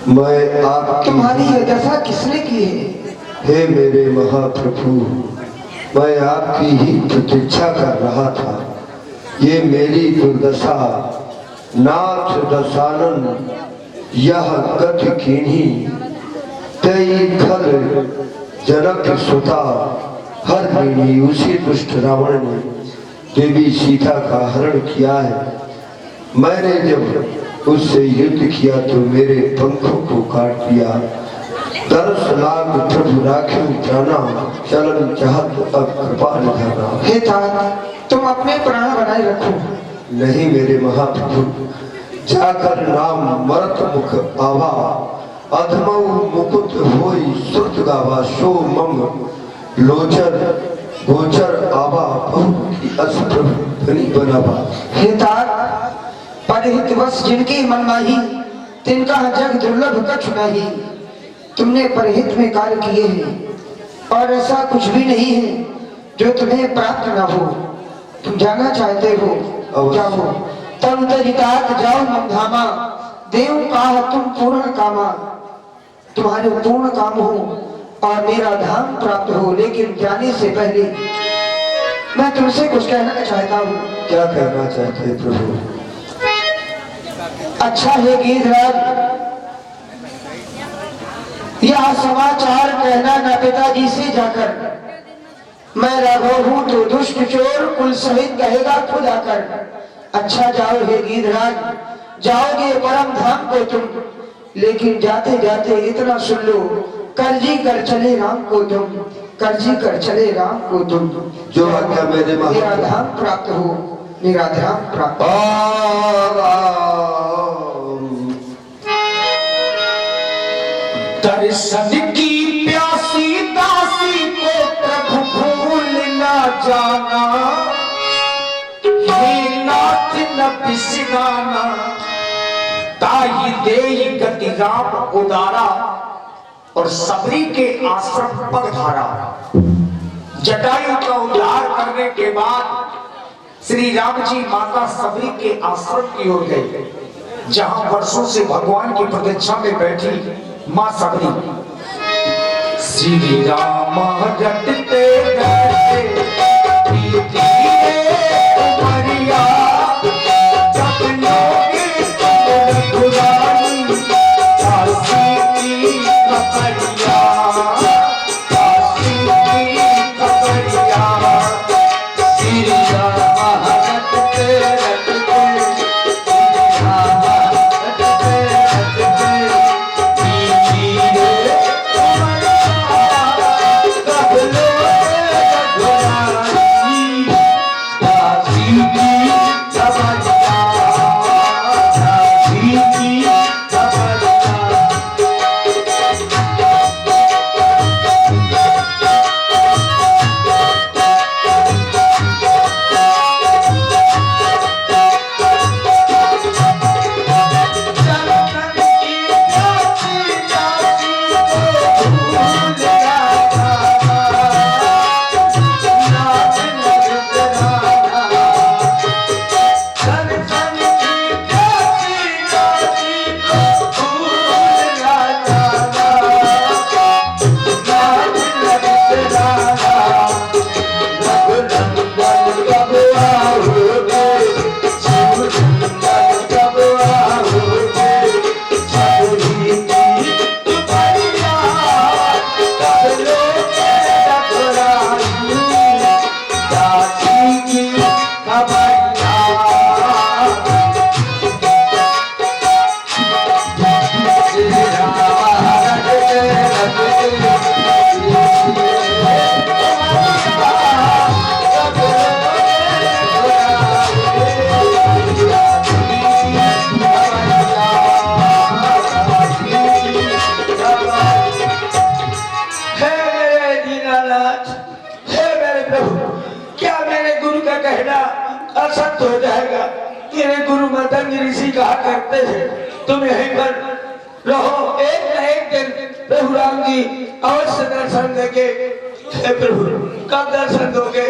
मैं आपकी तुम्हारी यह दशा किसने की है? हे मेरे महाप्रभु, मैं आपकी ही प्रतीक्षा कर रहा था। ये मेरी दुर्दशा नाथ दशानन यह गति कीन्ही, तई खल जनक सुता हर मीनी। उसी दुष्ट रावण ने देवी सीता का हरण किया है। मैंने जब उससे युद्ध किया तो मेरे पंखों को काट दिया। दर्श लाग प्रभु राखियो जाना, चलन चाहत अब कृपा निधाना। हे तात, तुम अपने प्राण बनाए रखो। नहीं मेरे महाप्रभु, जाकर नाम मरत मुख आवा, अधमऊ मुकुट होई श्रुत गावा। सो मम लोचर गोचर आवा, बहुत अस्प्रभु बनावा। हे तात, परहित वश जिनकी मनमाही, तिनका जग दुर्लभ कछु नहीं। तुमने परहित में कार्य किए हैं और ऐसा कुछ भी नहीं है जो तुम्हें प्राप्त न हो। तुम जाना चाहते हो, जाओ। तब तजितात जाओ ममधामा, देव काह तुम पूर्ण कामा। तुम्हारे पूर्ण काम हो और मेरा धाम प्राप्त हो, लेकिन जाने से पहले मैं तुमसे कुछ कहना चाहता हूँ। क्या कहना चाहते प्रभु? अच्छा है गीधराज, यह समाचार कहना न पिताजी से जाकर। मैं राघव हूँ तो दुष्ट चोर कुल सहित कहेगा खुद आकर। अच्छा जाओ हे गीधराज, जाओगे परम धाम को तुम, लेकिन जाते जाते इतना सुन लो, कर्जी कर चले राम को तुम, कर्जी कर चले राम को तुम। जो आज्ञा मेरे मेरा धाम प्राप्त हो, मेरा धाम प्राप्त हो। दर्शन की प्यासी दासी को प्रभु भूल न जाना, हे नाथ न बिसराना। ताहि देहि गति राम उदारा, और सबरी के आश्रम पगधारा। जटायु का उद्धार करने के बाद श्री राम जी माता सबरी के आश्रम की ओर गए, जहां वर्षों से भगवान की प्रतीक्षा में बैठी मां सबरी। श्री राम रटते रटते धीरे उमरिया, जब लोगे रघुरानी काशी की कपड़िया, काशी की कपड़िया। श्री राम रटते रटते, असत हो जाएगा। मेरे गुरु मदन ऋषि कहा करते थे, तुम यहीं पर रहो, एक न एक दिन प्रभु राम जी अवश्य दर्शन देंगे। हे प्रभु, कब दर्शन दोगे?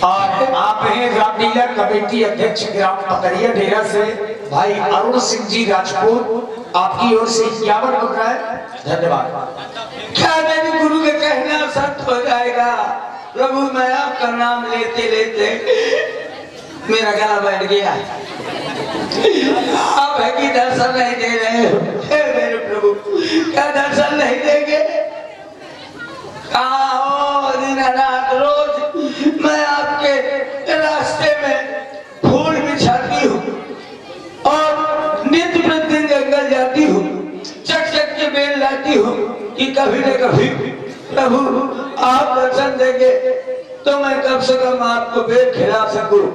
और आप हैं रामलीला कमेटी अध्यक्ष ग्राम पकड़िया डेरा से भाई अरुण सिंह जी राजपूत आपकी ओर से 51 मुद्राएं। धन्यवाद। क्या मेरे गुरु के कहना सत्य हो जाएगा? प्रभु मैं आपका नाम लेते लेते मेरा गला बैठ गया। आप है कि दर्शन नहीं दे रहे हो? हे मेरे प्रभु, क्या दर्शन नहीं देंगे? कहाँ हो दीनानाथ? रोज मैं आपके रास्ते में फूल बिछाती हूँ और नित्य प्रतिदिन जंगल जाती हूँ, चक चक के बेल लाती हूँ कि कभी न कभी प्रभु आप दर्शन देंगे तो मैं कम से कम आपको बेल खिला सकूं।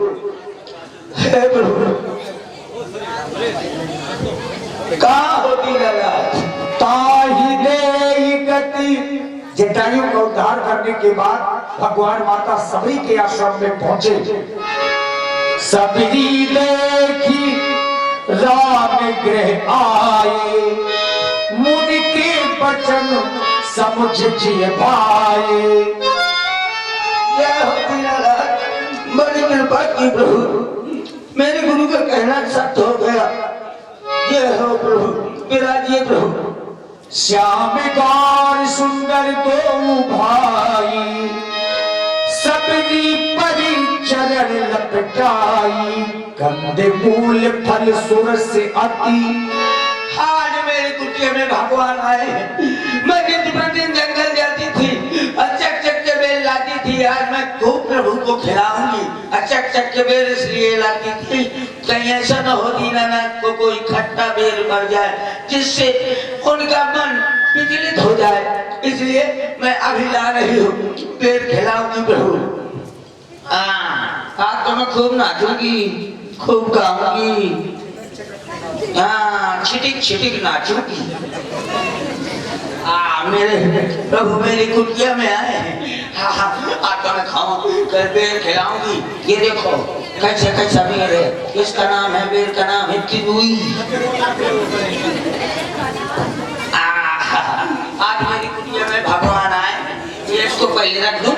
हे प्रभु, कहाँ होती दीनानाथ? ताहि देहि गति। जटायु का उद्धार करने के बाद भगवान माता सबरी के आश्रम में पहुंचे। सबरी देखी राम गृह आए, मुनि के वचन समुझ जिय पाए। जय हो दीनानाथ, बड़ी कृपा की प्रभु, मेरे गुरु का कहना सत्य हो गया। जय हो प्रभु, विराजिए प्रभु। श्याम गौर सुंदर दो भाई, सबरी परी चरण लपटाई। कंदे मूल फल सुर से अति, आज मेरे कुटिया में भगवान आए हैं। मैं नित्य प्रतिदिन जंगल जाती थी, चक चक के बेल लाती थी। आज मैं खूब प्रभु को खिलाऊंगी। चक चक के बेल इसलिए लाती थी कहीं ऐसा न हो दीनानाथ को कोई खट्टा बेल पड़ जाए जिससे उनका मन विचलित हो जाए, इसलिए मैं अभी ला रही हूँ। बेल खिलाऊंगी प्रभु। आज तो मैं खूब नाचूंगी, खूब गाऊंगी, छिटिक छिटिक नाचूंगी। मेरे प्रभु मेरी कुटिया में आए हैं। आज तो मैं खाऊं, कल बेर खिलाऊंगी। ये देखो कैसे कैसा बेर है। इसका नाम है, बेर का नाम है किनुई। आज मेरी कुटिया में भगवान आए, ये इसको पहले रख दूं।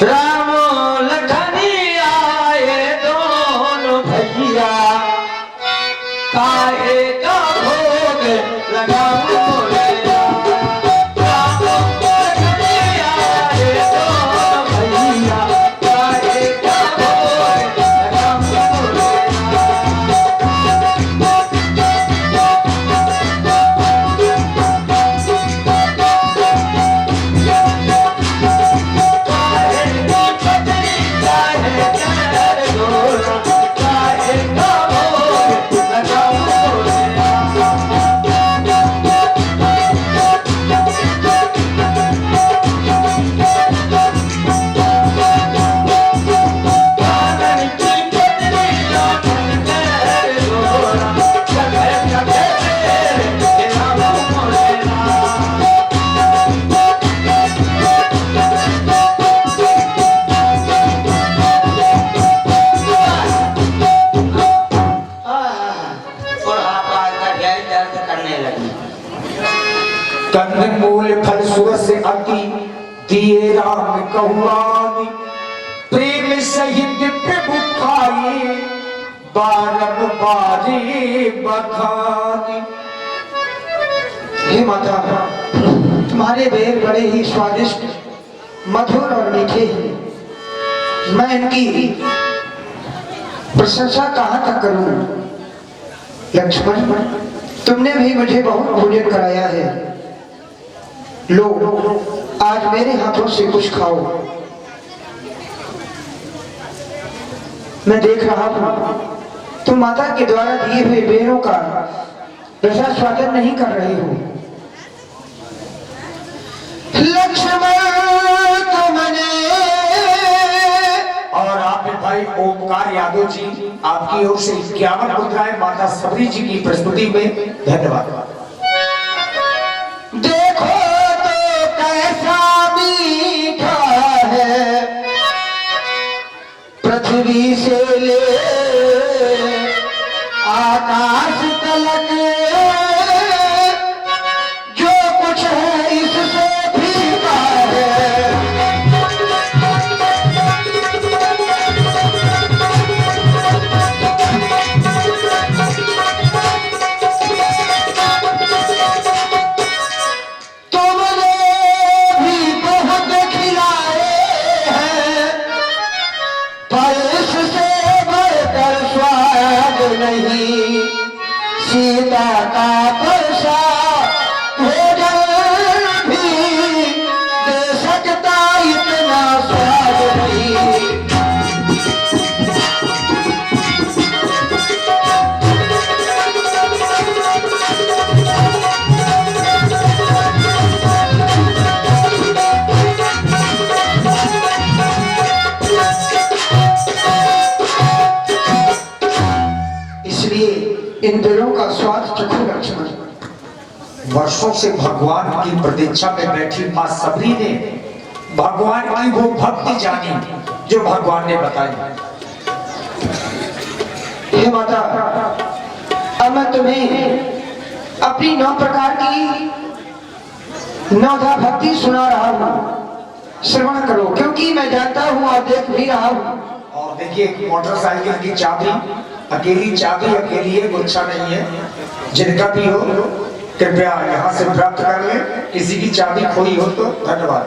रामो लखनी आए दोनों भैया, काहे का भोग लगाऊं मोरेया। रामो लखनी आए दोनों भैया, काहे का भोग लगाऊं मोरेया। कंदमूल फल सुर से अति, दिए राम कहुआनी। प्रेम सहित प्रभु खाई, बारंबारी बखानी। हे माता, तुम्हारे बेर बड़े ही स्वादिष्ट, मधुर और मीठे हैं। मैं इनकी प्रशंसा कहाँ तक करूं? लक्ष्मण, तुमने भी मुझे बहुत भोजन कराया है। लो, आज मेरे हाथों से कुछ खाओ। मैं देख रहा हूं तुम माता के द्वारा दिए हुए बेरों का रसास्वादन नहीं कर रहे हो। लक्ष्मण तुमने, और आप भाई ओमकार यादव जी आपकी ओर से 51 मुद्राएं माता सबरी जी की प्रस्तुति में। धन्यवाद। देखो तो कैसा मीठा है, पृथ्वी से ले आकाश तलक, जो कुछ है इससे फीका है। पायस से बढ़कर स्वाद नहीं, सीता का प्रसाद भोजन भी दे सकता इतना स्वाद नहीं। इन दिलों का स्वाद चखो लक्ष्मण। वर्षों से भगवान की प्रतीक्षा में बैठी मां सबरी ने भगवान की वो भक्ति जानी जो भगवान ने बताई। हे माता, अब मैं तुम्हें अपनी 9 प्रकार की 9धा भक्ति सुना रहा हूँ, श्रवण करो, क्योंकि मैं जानता हूँ और देख भी रहा हूँ। और देखिए, एक मोटरसाइकिल की चाबी अकेली अकेली है, गुच्छा नहीं है। जिनका भी हो कृपया यहाँ से प्राप्त कर ले। किसी की चाबी खोई हो तो धन्यवाद।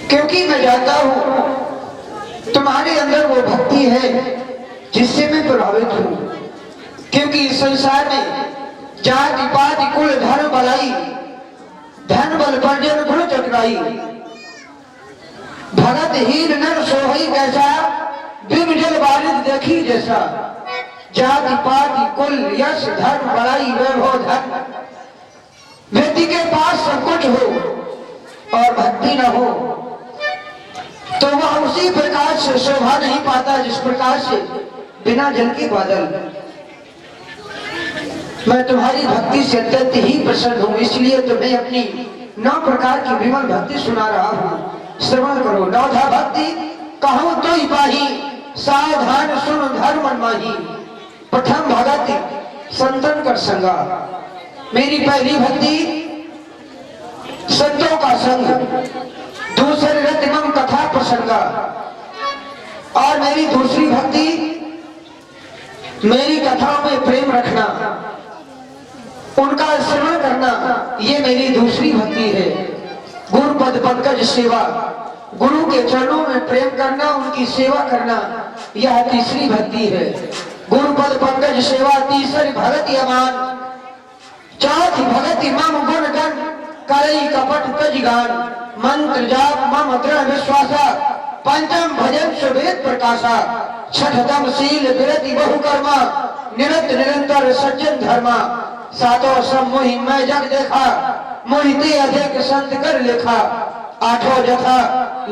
क्योंकि मैं जानता हूँ तुम्हारे अंदर वो भक्ति है जिससे मैं प्रभावित हूँ। क्योंकि इस संसार में जाति पाति कुल धर्म बलाई, धन बल पर्जन गुण चतुराई, भगत हीन नर सोहई कैसा, बिन जल बारिद देखी जैसा। जाति पाति कुल यश धर्म बड़ाई वैभव धन, व्यक्ति के पास सब कुछ हो और भक्ति न हो तो वह उसी प्रकार से शोभा नहीं पाता जिस प्रकार से बिना जल के बादल। मैं तुम्हारी भक्ति से अत्यंत ही प्रसन्न हूँ, इसलिए तुम्हें अपनी 9 प्रकार की विमल भक्ति सुना रहा हूँ। श्रवण करो। 9धा भक्ति कहूँ तो ही पाही, सावधान सुन धर्म माही। प्रथम भगति संतन कर संगा। मेरी पहली भक्ति संतों का संग, दूसरी रतिमम कथा प्रसंगा। और मेरी दूसरी भक्ति मेरी कथाओं में प्रेम रखना, उनका श्रवण करना, ये मेरी दूसरी भक्ति है। गुरु पद पंकज सेवा, गुरु के चरणों में प्रेम करना, उनकी सेवा करना, यह तीसरी भक्ति है। गुरु पद पंकज सेवा तीसरी भगति अमान, चौथी भगति मम गुण गण करई कपट तज गान। मंत्र जाप मम दृढ़ विश्वासा, पंचम भजन सुवेद प्रकाशा। छठतम शील विरति बहुकर्मा, निरत निरंतर सज्जन धर्मा। सातों सब मोहि मैं जग देखा, मोहिते अधिक संत कर लेखा। आठों जथा